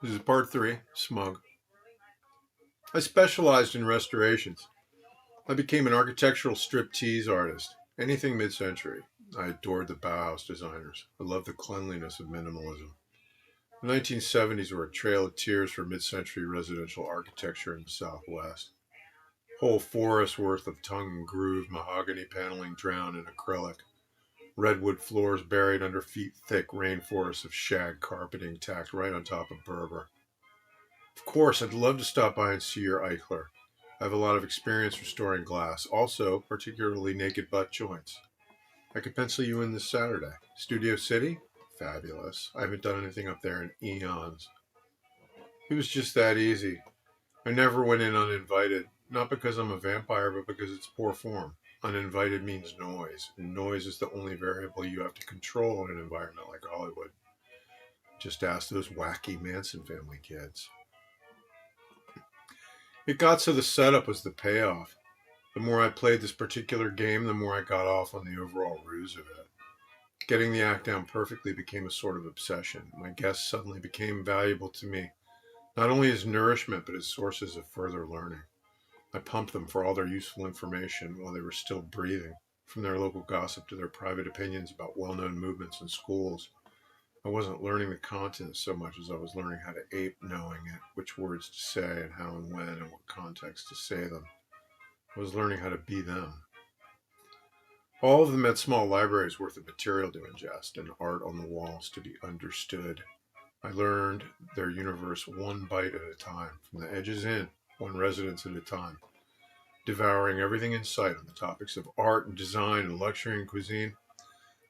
This is part three, SMUG. I specialized in restorations. I became an architectural striptease artist. Anything mid-century. I adored the Bauhaus designers. I loved the cleanliness of minimalism. The 1970s were a trail of tears for mid-century residential architecture in the Southwest. Whole forests worth of tongue and groove mahogany paneling drowned in acrylic. Redwood floors buried under feet-thick rainforests of shag carpeting tacked right on top of Berber. Of course, I'd love to stop by and see your Eichler. I have a lot of experience restoring glass, also particularly naked butt joints. I could pencil you in this Saturday. Studio City? Fabulous. I haven't done anything up there in eons. It was just that easy. I never went in uninvited, not because I'm a vampire, but because it's poor form. Uninvited means noise, and noise is the only variable you have to control in an environment like Hollywood. Just ask those wacky Manson family kids. It got so the setup was the payoff. The more I played this particular game, the more I got off on the overall ruse of it. Getting the act down perfectly became a sort of obsession. My guests suddenly became valuable to me, not only as nourishment, but as sources of further learning. I pumped them for all their useful information while they were still breathing, from their local gossip to their private opinions about well-known movements and schools. I wasn't learning the content so much as I was learning how to ape knowing it, which words to say and how and when and what context to say them. I was learning how to be them. All of them had small libraries worth of material to ingest and art on the walls to be understood. I learned their universe one bite at a time, from the edges in, one residence at a time, devouring everything in sight on the topics of art and design and luxury and cuisine.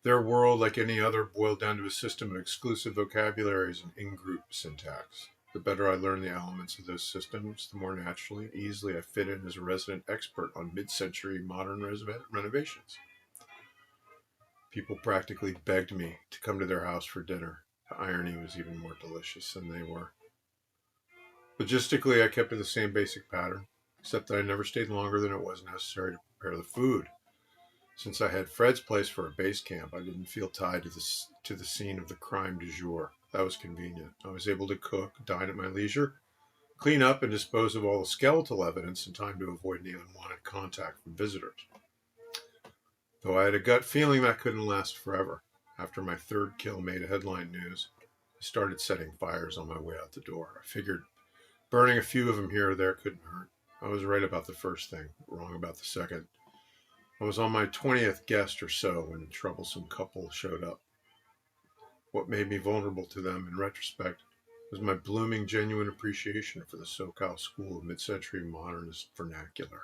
Their world, like any other, boiled down to a system of exclusive vocabularies and in-group syntax. The better I learned the elements of those systems, the more naturally and easily I fit in as a resident expert on mid-century modern renovations. People practically begged me to come to their house for dinner. The irony was even more delicious than they were. Logistically, I kept to the same basic pattern, except that I never stayed longer than it was necessary to prepare the food. Since I had Fred's place for a base camp, I didn't feel tied to the scene of the crime du jour. That was convenient. I was able to cook, dine at my leisure, clean up, and dispose of all the skeletal evidence in time to avoid any unwanted contact from visitors. Though I had a gut feeling that couldn't last forever. After my third kill made headline news, I started setting fires on my way out the door. I figured burning a few of them here or there couldn't hurt. I was right about the first thing, wrong about the second. I was on my 20th guest or so when a troublesome couple showed up. What made me vulnerable to them, in retrospect, was my blooming, genuine appreciation for the SoCal school of mid-century modernist vernacular.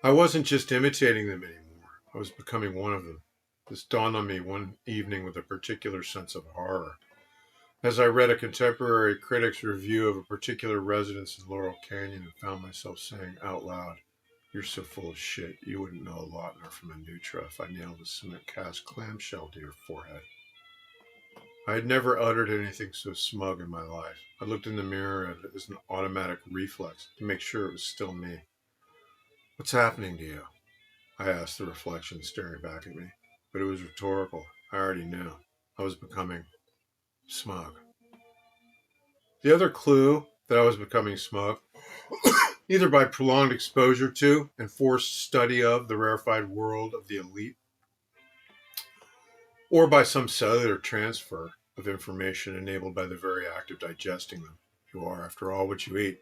I wasn't just imitating them anymore. I was becoming one of them. This dawned on me one evening with a particular sense of horror. As I read a contemporary critic's review of a particular residence in Laurel Canyon and found myself saying out loud, "You're so full of shit, you wouldn't know a Lautner from a Neutra if I nailed a cement cast clamshell to your forehead." I had never uttered anything so smug in my life. I looked in the mirror at it as an automatic reflex to make sure it was still me. "What's happening to you?" I asked the reflection staring back at me. But it was rhetorical. I already knew. I was becoming smug. The other clue that I was becoming smug, either by prolonged exposure to and forced study of the rarefied world of the elite, or by some cellular transfer of information enabled by the very act of digesting them. You are, after all, what you eat.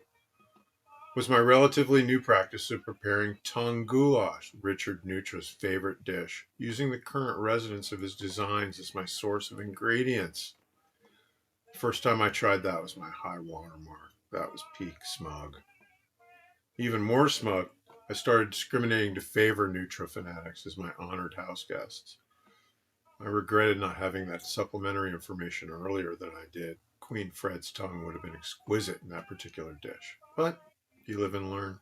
Was my relatively new practice of preparing tongue goulash, Richard Neutra's favorite dish, using the current residence of his designs as my source of ingredients. The first time I tried that was my high water mark. That was peak smug. Even more smug, I started discriminating to favor Neutra fanatics as my honored house guests. I regretted not having that supplementary information earlier than I did. Queen Fred's tongue would have been exquisite in that particular dish. But you live and learn.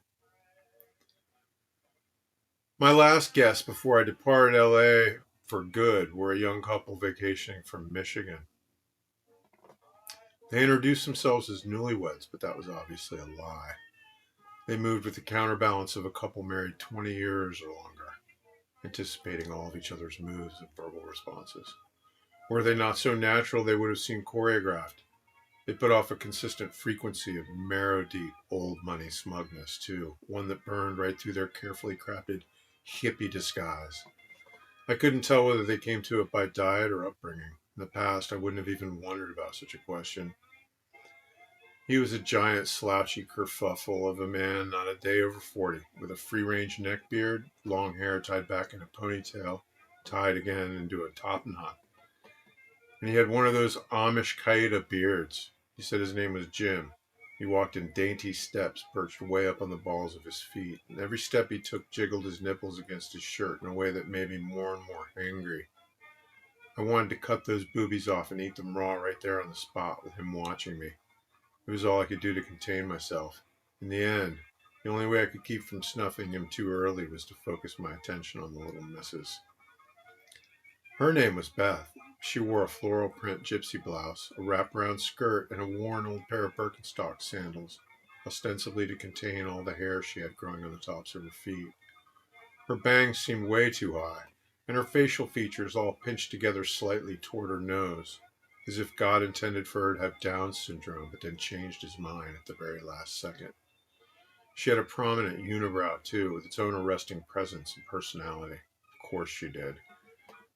My last guests before I departed LA for good were a young couple vacationing from Michigan. They introduced themselves as newlyweds, but that was obviously a lie. They moved with the counterbalance of a couple married 20 years or longer, anticipating all of each other's moves and verbal responses. Were they not so natural, they would have seemed choreographed. They put off a consistent frequency of marrow-deep, old-money smugness, too, one that burned right through their carefully crafted hippie disguise. I couldn't tell whether they came to it by diet or upbringing. In the past, I wouldn't have even wondered about such a question. He was a giant, slouchy kerfuffle of a man not a day over 40, with a free-range neck beard, long hair tied back in a ponytail, tied again into a top knot. And he had one of those Amish Qaeda beards. He said his name was Jim. He walked in dainty steps perched way up on the balls of his feet, and every step he took jiggled his nipples against his shirt in a way that made me more and more angry. I wanted to cut those boobies off and eat them raw right there on the spot with him watching me. It was all I could do to contain myself. In the end, the only way I could keep from snuffing him too early was to focus my attention on the little missus. Her name was Beth. She wore a floral print gypsy blouse, a wraparound skirt, and a worn old pair of Birkenstock sandals, ostensibly to contain all the hair she had growing on the tops of her feet. Her bangs seemed way too high, and her facial features all pinched together slightly toward her nose, as if God intended for her to have Down syndrome, but then changed his mind at the very last second. She had a prominent unibrow, too, with its own arresting presence and personality. Of course she did.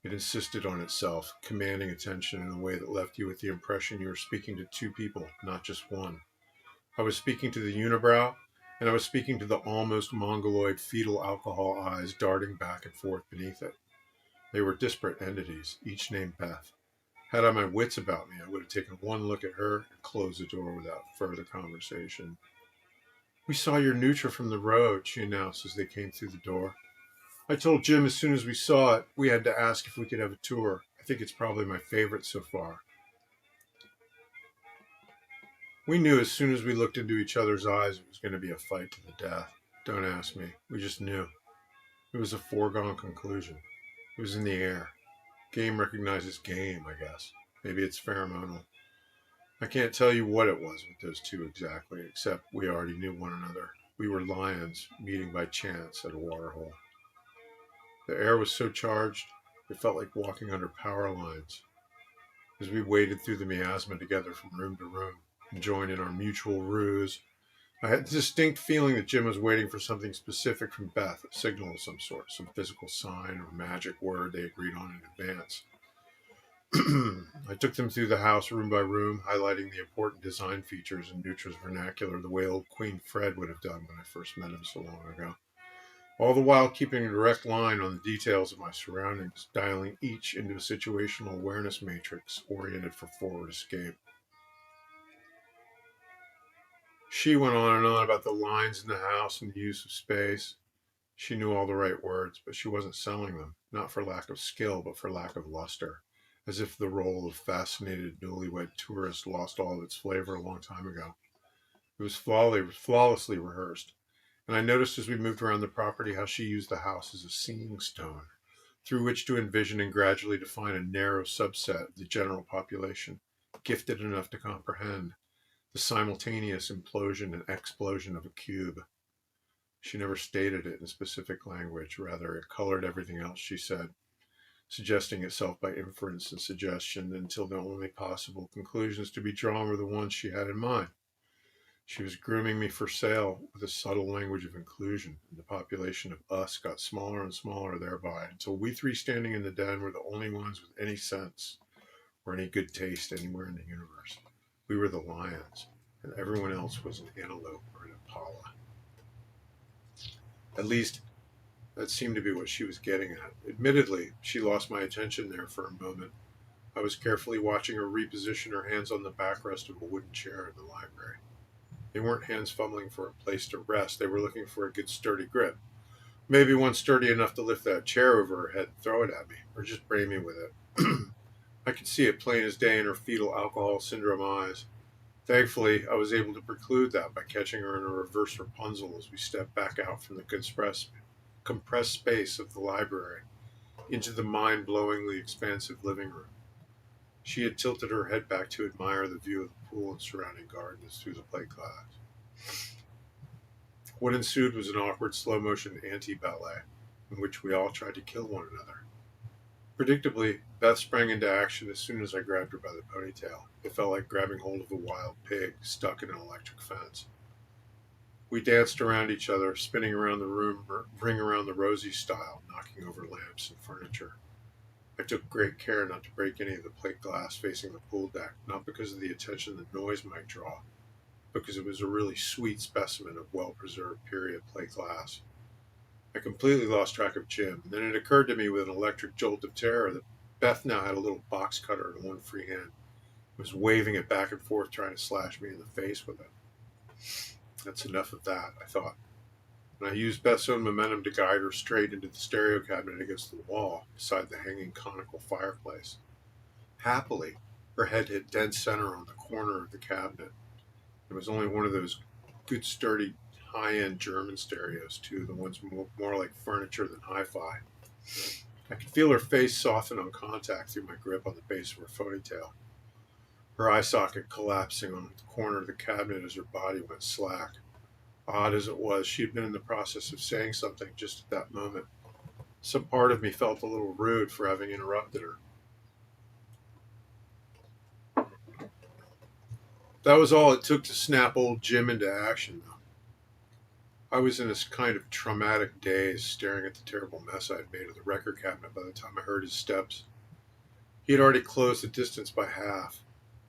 It insisted on itself, commanding attention in a way that left you with the impression you were speaking to two people, not just one. I was speaking to the unibrow, and I was speaking to the almost mongoloid fetal alcohol eyes darting back and forth beneath it. They were disparate entities, each named Beth. Had I my wits about me, I would have taken one look at her and closed the door without further conversation. "We saw your Nutra from the road," she announced as they came through the door. "I told Jim as soon as we saw it, we had to ask if we could have a tour. I think it's probably my favorite so far." We knew as soon as we looked into each other's eyes it was going to be a fight to the death. Don't ask me. We just knew. It was a foregone conclusion. It was in the air. Game recognizes game, I guess. Maybe it's pheromonal. I can't tell you what it was with those two exactly, except we already knew one another. We were lions meeting by chance at a waterhole. The air was so charged, it felt like walking under power lines. As we waded through the miasma together from room to room, enjoying in our mutual ruse, I had the distinct feeling that Jim was waiting for something specific from Beth, a signal of some sort, some physical sign or magic word they agreed on in advance. I took them through the house room by room, highlighting the important design features in Nutra's vernacular the way old Queen Fred would have done when I first met him so long ago. All the while keeping a direct line on the details of my surroundings, dialing each into a situational awareness matrix oriented for forward escape. She went on and on about the lines in the house and the use of space. She knew all the right words, but she wasn't selling them, not for lack of skill, but for lack of luster, as if the role of fascinated newlywed tourist lost all of its flavor a long time ago. It was flawlessly rehearsed, and I noticed as we moved around the property how she used the house as a seeing stone, through which to envision and gradually define a narrow subset of the general population, gifted enough to comprehend the simultaneous implosion and explosion of a cube. She never stated it in specific language, rather it colored everything else she said, suggesting itself by inference and suggestion until the only possible conclusions to be drawn were the ones she had in mind. She was grooming me for sale with a subtle language of inclusion, and the population of us got smaller and smaller thereby, until we three standing in the den were the only ones with any sense or any good taste anywhere in the universe. We were the lions, and everyone else was an antelope or an impala. At least, that seemed to be what she was getting at. Admittedly, she lost my attention there for a moment. I was carefully watching her reposition her hands on the backrest of a wooden chair in the library. They weren't hands fumbling for a place to rest. They were looking for a good sturdy grip. Maybe one sturdy enough to lift that chair over her head and throw it at me, or just brain me with it. I could see it plain as day in her fetal alcohol syndrome eyes. Thankfully, I was able to preclude that by catching her in a reverse Rapunzel as we stepped back out from the compressed space of the library into the mind-blowingly expansive living room. She had tilted her head back to admire the view of the pool and surrounding gardens through the plate glass. What ensued was an awkward slow-motion anti-ballet in which we all tried to kill one another. Predictably, Beth sprang into action as soon as I grabbed her by the ponytail. It felt like grabbing hold of a wild pig stuck in an electric fence. We danced around each other, spinning around the room, ring around the rosy style, knocking over lamps and furniture. I took great care not to break any of the plate glass facing the pool deck, not because of the attention the noise might draw, but because it was a really sweet specimen of well-preserved period plate glass. I completely lost track of Jim, and then it occurred to me with an electric jolt of terror that Beth now had a little box cutter in one free hand, was waving it back and forth trying to slash me in the face with it. That's enough of that, I thought, and I used Beth's own momentum to guide her straight into the stereo cabinet against the wall beside the hanging conical fireplace. Happily, her head hit dead center on the corner of the cabinet. It was only one of those good, sturdy, high-end German stereos, too, the ones more like furniture than hi-fi. I could feel her face soften on contact through my grip on the base of her ponytail. Her eye socket collapsing on the corner of the cabinet as her body went slack. Odd as it was, she had been in the process of saying something just at that moment. Some part of me felt a little rude for having interrupted her. That was all it took to snap old Jim into action, though. I was in a kind of traumatic daze, staring at the terrible mess I had made of the record cabinet by the time I heard his steps. He had already closed the distance by half,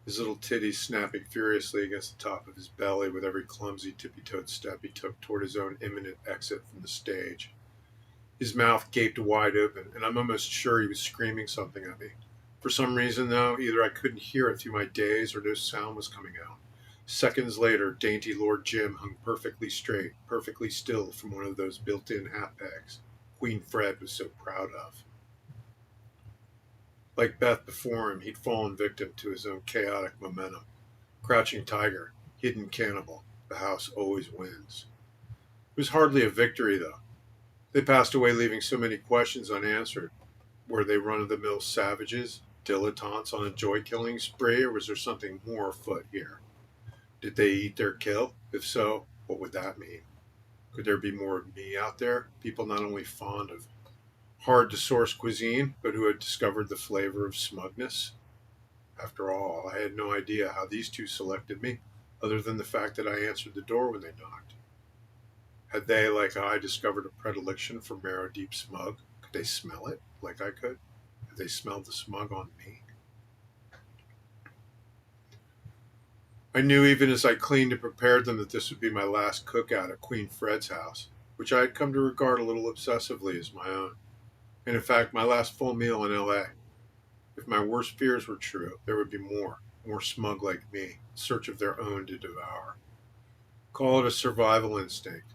his little titties snapping furiously against the top of his belly with every clumsy tippy-toed step he took toward his own imminent exit from the stage. His mouth gaped wide open, and I'm almost sure he was screaming something at me. For some reason, though, either I couldn't hear it through my daze or no sound was coming out. Seconds later, dainty Lord Jim hung perfectly straight, perfectly still from one of those built-in hat pegs Queen Fred was so proud of. Like Beth before him, he'd fallen victim to his own chaotic momentum. Crouching tiger, hidden cannibal, the house always wins. It was hardly a victory, though. They passed away leaving so many questions unanswered. Were they run-of-the-mill savages, dilettantes on a joy-killing spree, or was there something more afoot here? Did they eat their kill? If so, what would that mean? Could there be more of me out there? People not only fond of hard-to-source cuisine, but who had discovered the flavor of smugness? After all, I had no idea how these two selected me, other than the fact that I answered the door when they knocked. Had they, like I, discovered a predilection for marrow-deep smug? Could they smell it, like I could? Had they smelled the smug on me? I knew even as I cleaned and prepared them that this would be my last cookout at Queen Fred's house, which I had come to regard a little obsessively as my own, and in fact my last full meal in L.A. If my worst fears were true, there would be more smug like me, in search of their own to devour. Call it a survival instinct.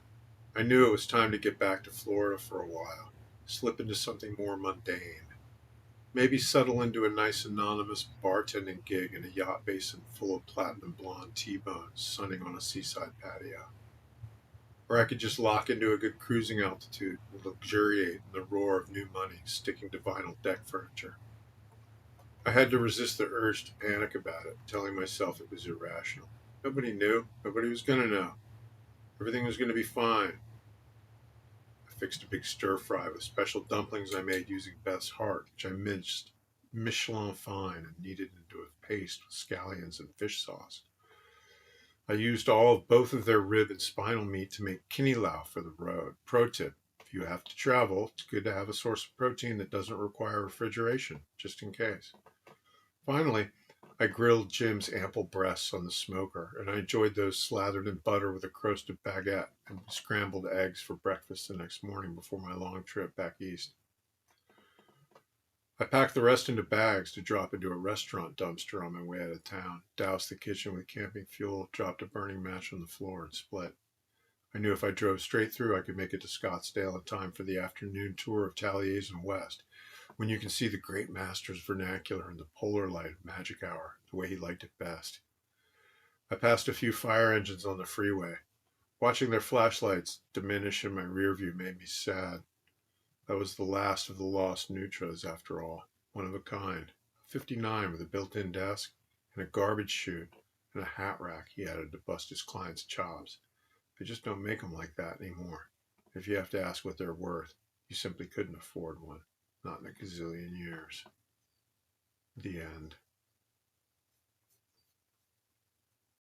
I knew it was time to get back to Florida for a while, slip into something more mundane. Maybe settle into a nice anonymous bartending gig in a yacht basin full of platinum blonde T-bones sunning on a seaside patio. Or I could just lock into a good cruising altitude and luxuriate in the roar of new money sticking to vinyl deck furniture. I had to resist the urge to panic about it, telling myself it was irrational. Nobody knew. Nobody was going to know. Everything was going to be fine. I fixed a big stir-fry with special dumplings I made using Beth's heart, which I minced Michelin fine and kneaded into a paste with scallions and fish sauce. I used all of both of their rib and spinal meat to make kinilau for the road. Pro tip, if you have to travel, it's good to have a source of protein that doesn't require refrigeration, just in case. Finally, I grilled Jim's ample breasts on the smoker, and I enjoyed those slathered in butter with a crusted baguette and scrambled eggs for breakfast the next morning before my long trip back east. I packed the rest into bags to drop into a restaurant dumpster on my way out of town, doused the kitchen with camping fuel, dropped a burning match on the floor, and split. I knew if I drove straight through, I could make it to Scottsdale in time for the afternoon tour of Taliesin West, when you can see the great master's vernacular in the polar light of magic hour, the way he liked it best. I passed a few fire engines on the freeway. Watching their flashlights diminish in my rear view made me sad. That was the last of the lost Nutras, after all. One of a kind. 59 with a built-in desk and a garbage chute and a hat rack he added to bust his clients' chops. They just don't make them like that anymore. If you have to ask what they're worth, you simply couldn't afford one. Not in a gazillion years. The end.